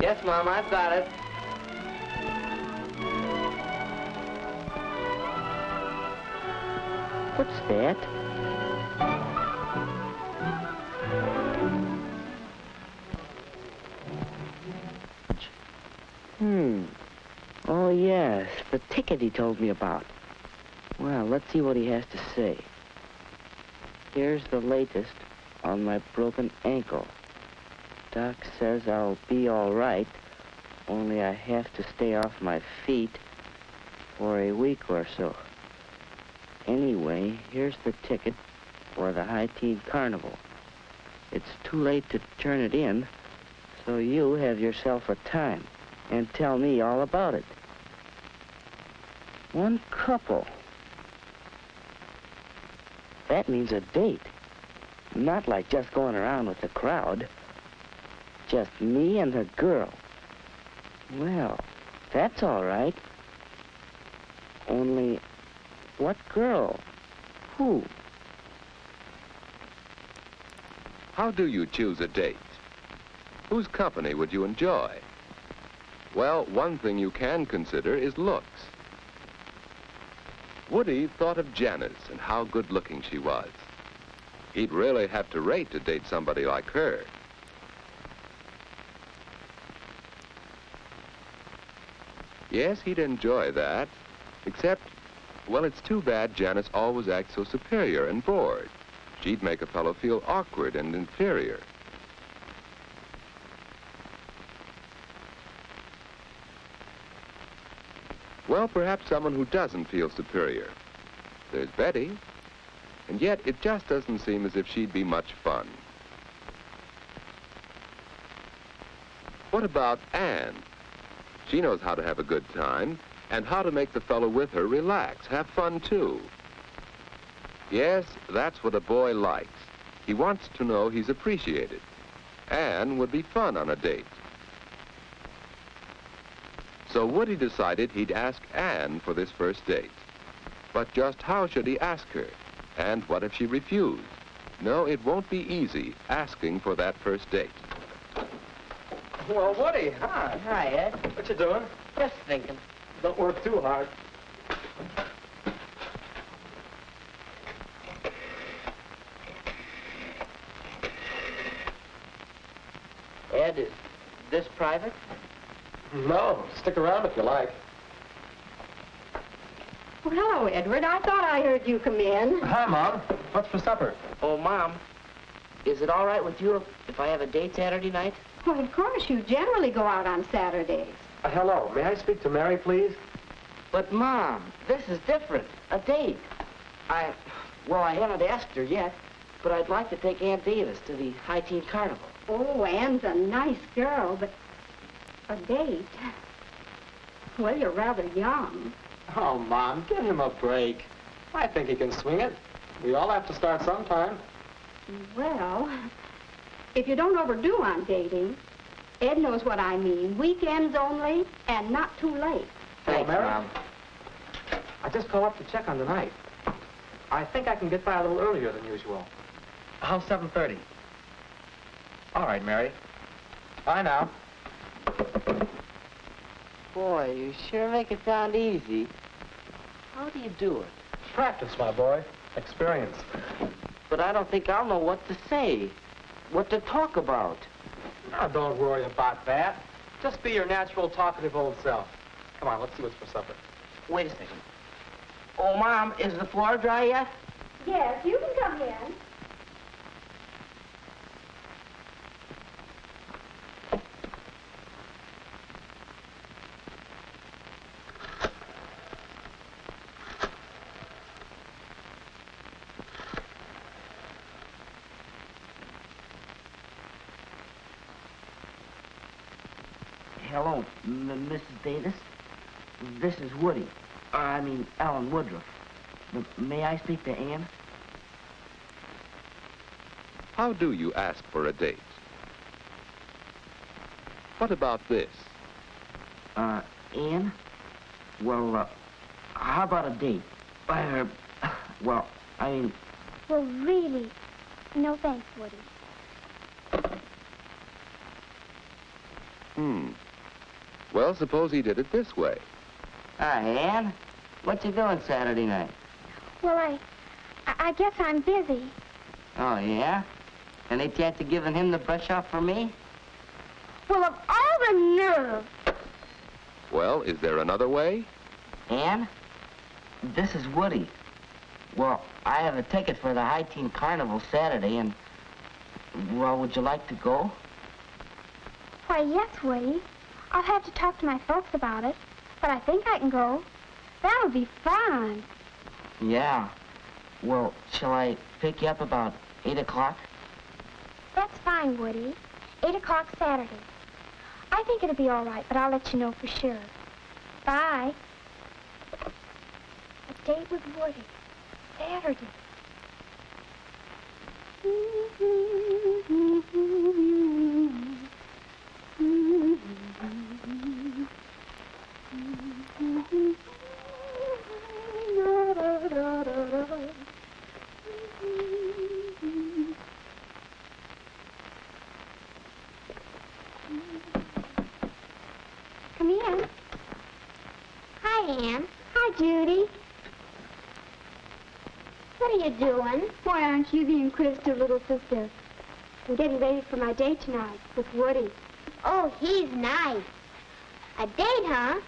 Yes, Mom, I've got it. What's that? Oh, yes, the ticket he told me about. Well, let's see what he has to say. Here's the latest on my broken ankle. Doc says I'll be all right, only I have to stay off my feet for a week or so. Anyway, here's the ticket for the High Teen Carnival. It's too late to turn it in, so you have yourself a time and tell me all about it. One couple. That means a date. Not like just going around with the crowd. Just me and the girl. Well, that's all right. Only, what girl? Who? How do you choose a date? Whose company would you enjoy? Well, one thing you can consider is looks. Woody thought of Janice and how good-looking she was. He'd really have to rate to date somebody like her. Yes, he'd enjoy that, except, well, it's too bad Janice always acts so superior and bored. She'd make a fellow feel awkward and inferior. Well, perhaps someone who doesn't feel superior. There's Betty, and yet it just doesn't seem as if she'd be much fun. What about Anne? She knows how to have a good time and how to make the fellow with her relax, have fun too. Yes, that's what a boy likes. He wants to know he's appreciated. Anne would be fun on a date. So Woody decided he'd ask Anne for this first date. But just how should he ask her? And what if she refused? No, it won't be easy asking for that first date. Well, Woody, hi. Hi, Ed. What you doing? Just thinking. Don't work too hard. Ed, is this private? No, stick around if you like. Well, hello, Edward. I thought I heard you come in. Hi, Mom. What's for supper? Oh, Mom, is it all right with you if I have a date Saturday night? Well, of course, you generally go out on Saturdays. Hello. May I speak to Mary, please? But, Mom, this is different. A date. Well, I haven't asked her yet, but I'd like to take Aunt Davis to the High Teen Carnival. Oh, Anne's a nice girl, but a date? Well, you're rather young. Oh, Mom, give him a break. I think he can swing it. We all have to start sometime. Well, if you don't overdo on dating, Ed knows what I mean. Weekends only, and not too late. Thanks, Mary? Mom. I just called up to check on tonight. I think I can get by a little earlier than usual. How's 7:30? All right, Mary. Bye now. Boy, you sure make it sound easy. How do you do it? Practice, my boy. Experience. But I don't think I'll know what to say, what to talk about. Now, don't worry about that. Just be your natural, talkative old self. Come on, let's see what's for supper. Wait a second. Oh, Mom, is the floor dry yet? Yes, you can come in. Hello, Mrs. Davis. This is Woody. Alan Woodruff. May I speak to Anne? How do you ask for a date? What about this? Anne? Well, how about a date? Well, really? No thanks, Woody. Well, suppose he did it this way. Hi, Ann. What you doing Saturday night? Well, I guess I'm busy. Oh, yeah? Any chance of giving him the brush off for me? Well, of all the nerve. Well, is there another way? Ann, this is Woody. Well, I have a ticket for the High Teen Carnival Saturday, and, well, would you like to go? Why, yes, Woody. I'll have to talk to my folks about it, but I think I can go. That'll be fun. Yeah. Well, shall I pick you up about 8 o'clock? That's fine, Woody. 8 o'clock Saturday. I think it'll be all right, but I'll let you know for sure. Bye. A date with Woody. Saturday. Come in. Hi, Ann. Hi, Judy. What are you doing? Why, aren't you the inquisitive little sister? I'm getting ready for my date tonight with Woody. Oh, he's nice. A date, huh?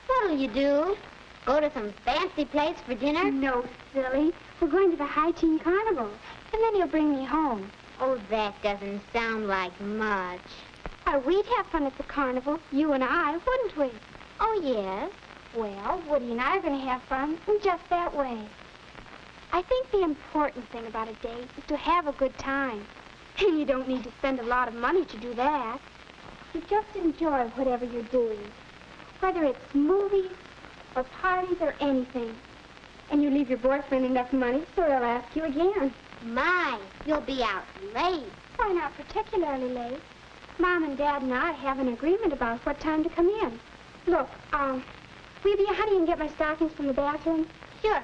What'll you do? Go to some fancy place for dinner? No, silly. We're going to the High Teen Carnival, and then he'll bring me home. Oh, that doesn't sound like much. Why, we'd have fun at the carnival, you and I, wouldn't we? Oh, yes. Well, Woody and I are going to have fun in just that way. I think the important thing about a date is to have a good time. And you don't need to spend a lot of money to do that. You just enjoy whatever you're doing, whether it's movies or parties or anything. And you leave your boyfriend enough money so he'll ask you again. My, you'll be out late. Why, not particularly late. Mom and Dad and I have an agreement about what time to come in. Look, will you be a honey and get my stockings from the bathroom? Sure.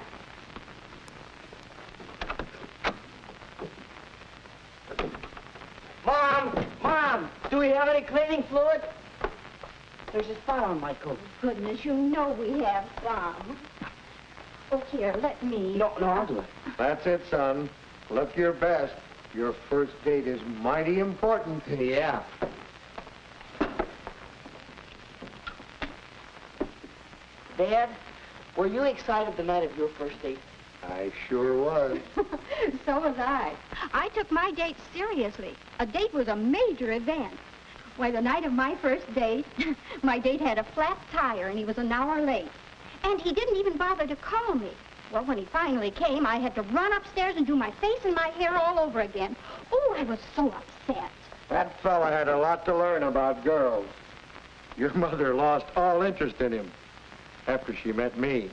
Mom, do we have any cleaning fluid? There's a spot on my coat. Goodness, you know we have some. Oh, here, let me. No, I'll do it. That's it, son. Look your best. Your first date is mighty important. Yeah. Dad, were you excited the night of your first date? I sure was. So was I. I took my date seriously. A date was a major event. Why, the night of my first date, my date had a flat tire and he was an hour late. And he didn't even bother to call me. Well, when he finally came, I had to run upstairs and do my face and my hair all over again. Oh, I was so upset. That fella had a lot to learn about girls. Your mother lost all interest in him after she met me.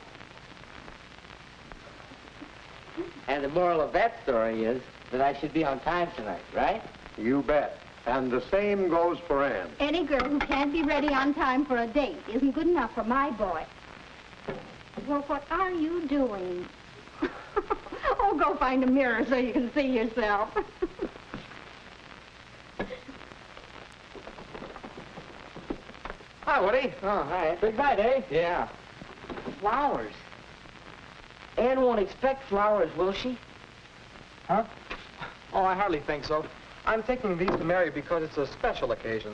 And the moral of that story is that I should be on time tonight, right? You bet. And the same goes for Ann. Any girl who can't be ready on time for a date isn't good enough for my boy. Well, what are you doing? Oh, go find a mirror so you can see yourself. Hi, Woody. Oh, hi. Big night, eh? Yeah. Flowers. Ann won't expect flowers, will she? Huh? Oh, I hardly think so. I'm taking these to Mary because it's a special occasion.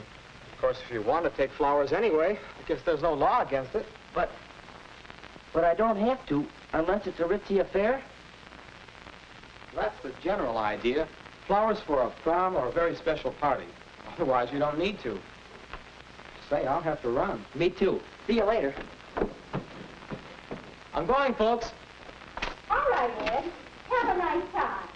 Of course, if you want to take flowers anyway, I guess there's no law against it. But I don't have to, unless it's a ritzy affair. That's the general idea. Flowers for a prom or a very special party. Otherwise, you don't need to. Say, I'll have to run. Me too. See you later. I'm going, folks. All right, Ed. Have a nice time.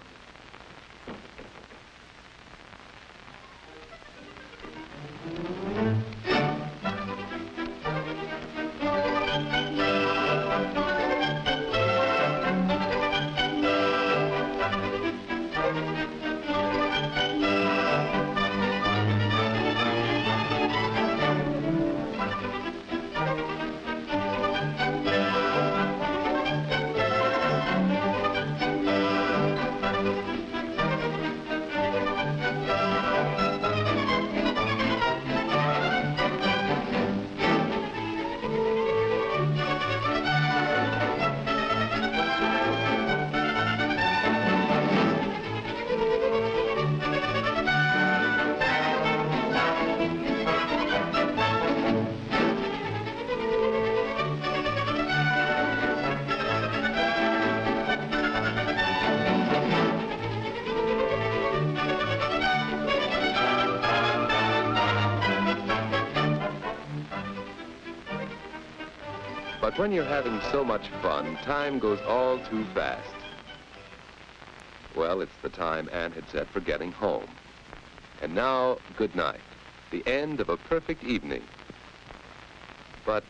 When you're having so much fun, time goes all too fast. Well, it's the time Ann had set for getting home. And now, good night. The end of a perfect evening. But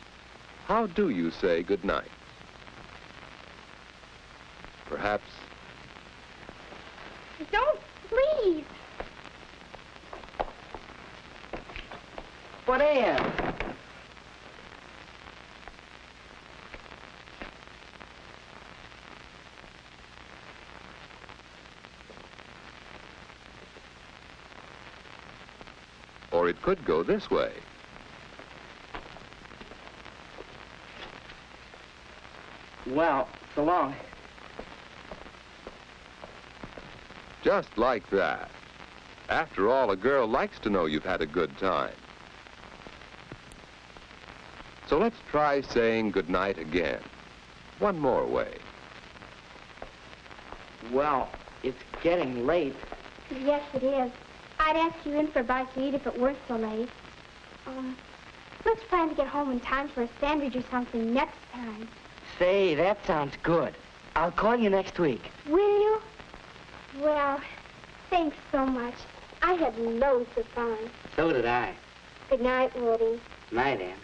how do you say good night? Perhaps... Don't, please. But Ann! Or it could go this way. Well, so long. Just like that. After all, a girl likes to know you've had a good time. So let's try saying goodnight again. One more way. Well, it's getting late. Yes, it is. I'd ask you in for a bite to eat if it weren't so late. Let's plan to get home in time for a sandwich or something next time. Say, that sounds good. I'll call you next week. Will you? Well, thanks so much. I had loads of fun. So did I. Good night, Woody. Night, Ann.